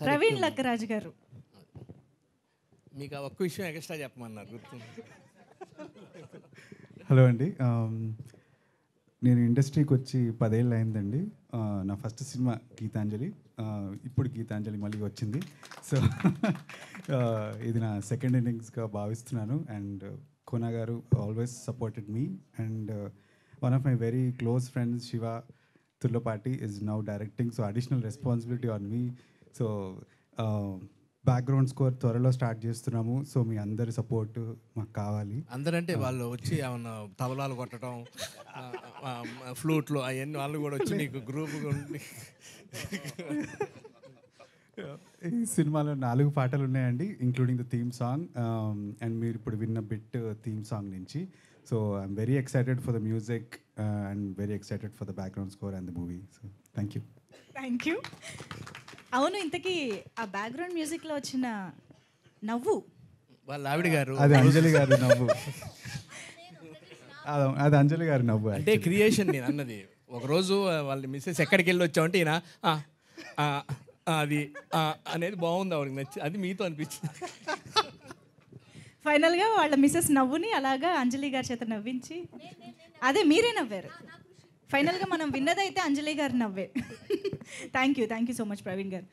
ప్రవీణ్ లక్కరాజు గారు. మీకు ఆ ఒక్క విషయం ఎక్స్ట్రా చెప్పమన్నారు గుర్తుంది. హలో అండి, నేను ఇండస్ట్రీకి వచ్చి 10 ఏళ్ళు అయిందండి. నా ఫస్ట్ సినిమా గీతాంజలి, ఇప్పుడు గీతాంజలి మళ్ళీ వచ్చింది. సో ఇది నా సెకండ్ ఇన్నింగ్స్గా భావిస్తున్నాను. అండ్ కోనా గారు always supported me. And one of my very close friends Shiva Turlapati is now directing, so additional responsibility on me. So background score త్వరలో స్టార్ట్ చేస్తున్నాము. సో మీ అందరి సపోర్ట్ మాకు కావాలి. అందరంటే వాళ్ళు వచ్చి ఏమన్నా తబలాలు కొట్టడం, ఫ్లూట్లు అవన్నీ వాళ్ళు కూడా వచ్చి నీకు గ్రూప్గా ఉండి. ఈ సినిమాలో 4 పాటలు ఉన్నాయండి, including the theme song. And మీరు ఇప్పుడు విన్న బిట్ థీమ్ సాంగ్ నుంచి. So I'm very excited for the music and very excited for the background score and the movie. So thank you. Thank you. అవును, ఇంతకీ ఆ బ్యాక్గ్రౌండ్ మ్యూజిక్లో వచ్చిన నవ్వు వాళ్ళ ఆవిడ గారు, అది అంజలి గారి నవ్వు. అది అంజలి గారి నవ్వు అంటే క్రియేషన్. నేను అన్నది ఒకరోజు వాళ్ళ మిస్సెస్ ఎక్కడికి వెళ్ళి వచ్చామంటే ఈయన అది అనేది బాగుంది, ఆవిడకి నచ్చి, అది మీతో అనిపించింది. ఫైనల్గా వాళ్ళ మిస్సెస్ నవ్వుని అలాగా అంజలి గారి చేత నవ్వించి, అదే మీరే నవ్వారు. ఫైనల్గా మనం విన్నదైతే అంజలి గారు నవ్వే. Thank you so much Praveen గారు.